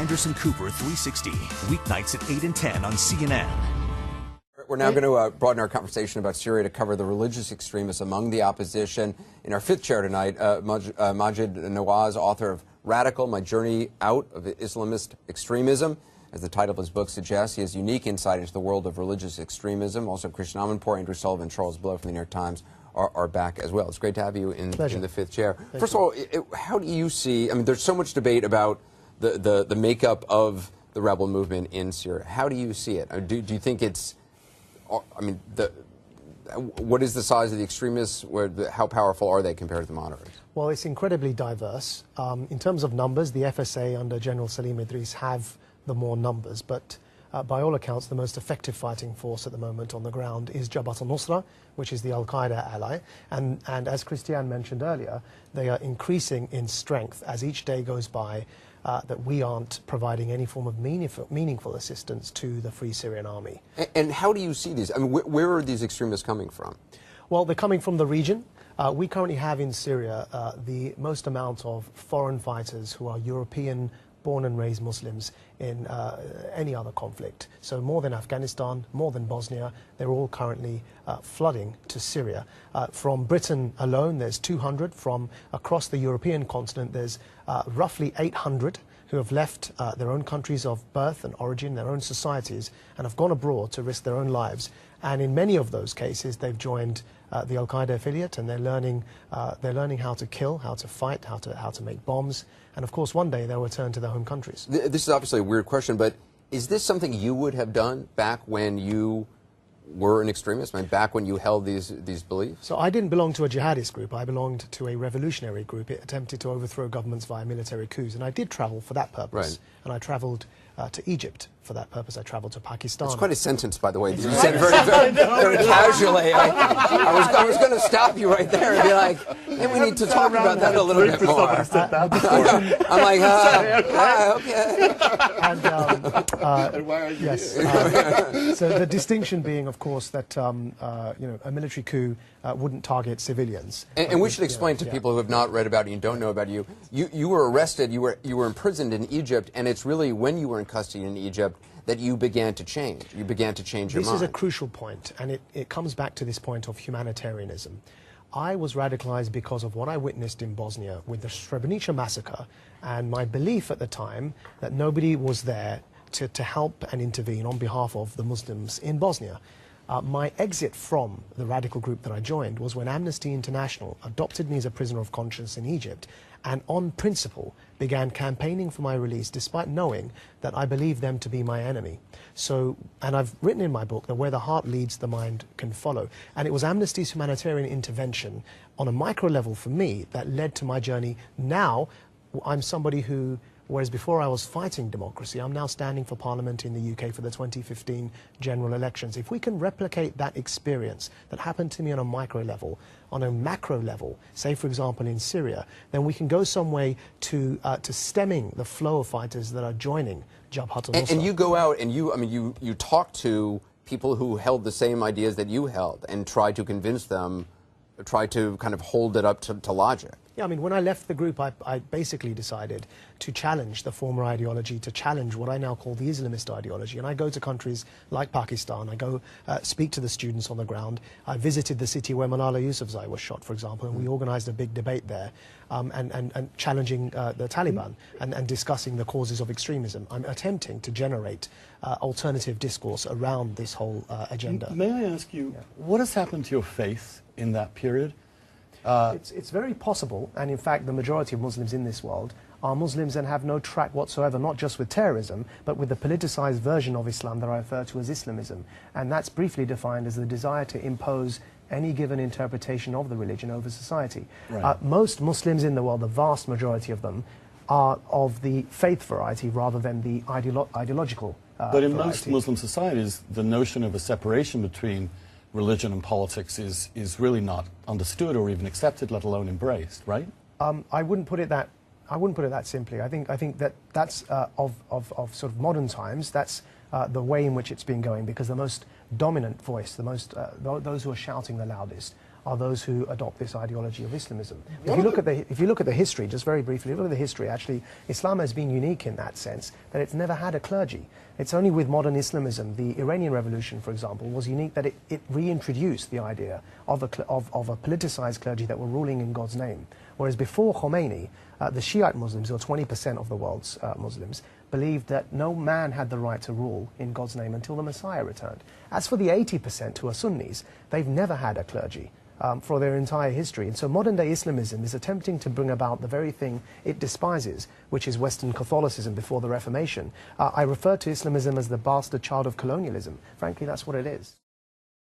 Anderson Cooper 360, weeknights at 8 and 10 on CNN. We're now going to broaden our conversation about Syria to cover the religious extremists among the opposition. In our fifth chair tonight, Maajid Nawaz, author of Radical, My Journey Out of Islamist Extremism. As the title of his book suggests, he has unique insight into the world of religious extremism. Also, Christian Amanpour, Andrew Sullivan, Charles Blow from the New York Times are back as well. It's great to have you in the fifth chair. First of all, how do you see, I mean, there's so much debate about the makeup of the rebel movement in Syria. How do you see it? Do you think it's, I mean, what is the size of the extremists? How powerful are they compared to the moderates? Well, it's incredibly diverse. In terms of numbers, the FSA under General Salim Idris have the more numbers, but by all accounts, the most effective fighting force at the moment on the ground is Jabhat al-Nusra, which is the Al-Qaeda ally. And as Christiane mentioned earlier, they are increasing in strength as each day goes by that we aren't providing any form of meaningful assistance to the Free Syrian Army. And how do you see these? I mean, where are these extremists coming from? Well, they're coming from the region. We currently have in Syria the most amount of foreign fighters who are European born and raised Muslims in any other conflict. So more than Afghanistan, more than Bosnia, they're all currently flooding to Syria. From Britain alone, there's 200. From across the European continent, there's roughly 800 who have left their own countries of birth and origin, their own societies, and have gone abroad to risk their own lives. And in many of those cases, they've joined the Al-Qaeda affiliate, and they're learning how to kill, how to fight, how to make bombs, and of course one day they'll return to their home countries. This is obviously a weird question, but is this something you would have done back when you were an extremist, I mean, back when you held these beliefs? So I didn't belong to a jihadist group. I belonged to a revolutionary group. It attempted to overthrow governments via military coups, and I did travel for that purpose. Right. And I traveled to Egypt for that purpose. I traveled to Pakistan. It's quite a sentence, by the way. You said very casually. I was going to stop you right there and be like, hey, we need to talk about that a little bit more. I'm like, okay. And why are you here? So the distinction being, of course, that a military coup wouldn't target civilians. And we should explain to people who have not read about you and don't know about you. You were arrested. You were imprisoned in Egypt, and it's really when you were in custody in Egypt that you began to change. You began to change your mind. This is a crucial point, and it comes back to this point of humanitarianism. I was radicalized because of what I witnessed in Bosnia with the Srebrenica massacre, and my belief at the time that nobody was there to help and intervene on behalf of the Muslims in Bosnia. My exit from the radical group that I joined was when Amnesty International adopted me as a prisoner of conscience in Egypt, and on principle began campaigning for my release despite knowing that I believed them to be my enemy. So, and I've written in my book that where the heart leads, the mind can follow. And it was Amnesty's humanitarian intervention on a micro level for me that led to my journey. Now, I'm somebody who, whereas before I was fighting democracy, I'm now standing for Parliament in the UK for the 2015 general elections. If we can replicate that experience that happened to me on a micro level, on a macro level, say for example in Syria, then we can go some way to stemming the flow of fighters that are joining Jabhat al-Nusra. And you go out and you talk to people who held the same ideas that you held and try to convince them, try to kind of hold it up to logic. Yeah, I mean, when I left the group, I basically decided to challenge the former ideology, to challenge what I now call the Islamist ideology. And I go to countries like Pakistan, I go speak to the students on the ground. I visited the city where Malala Yousafzai was shot, for example, and we organized a big debate there, and challenging the Taliban and discussing the causes of extremism. I'm attempting to generate alternative discourse around this whole agenda. May I ask you, what has happened to your faith in that period? It's very possible, and in fact the majority of Muslims in this world are Muslims and have no track whatsoever, not just with terrorism, but with the politicized version of Islam that I refer to as Islamism. And that's briefly defined as the desire to impose any given interpretation of the religion over society. Right. Most Muslims in the world, the vast majority of them, are of the faith variety rather than the ideological But in variety. most Muslim societies, the notion of a separation between religion and politics is really not understood or even accepted, let alone embraced, right? I wouldn't put it that simply. I think that that's of sort of modern times. That's the way in which it's been going, because the most dominant voice, those who are shouting the loudest, are those who adopt this ideology of Islamism. If you look at the history, just very briefly, look at the history, actually, Islam has been unique in that sense, that it's never had a clergy. It's only with modern Islamism, the Iranian Revolution, for example, was unique that it reintroduced the idea of a politicized clergy that were ruling in God's name. Whereas before Khomeini, the Shiite Muslims, or 20% of the world's Muslims, believed that no man had the right to rule in God's name until the Messiah returned. As for the 80% who are Sunnis, they've never had a clergy for their entire history. And so modern-day Islamism is attempting to bring about the very thing it despises, which is Western Catholicism before the Reformation. I refer to Islamism as the bastard child of colonialism. Frankly, that's what it is.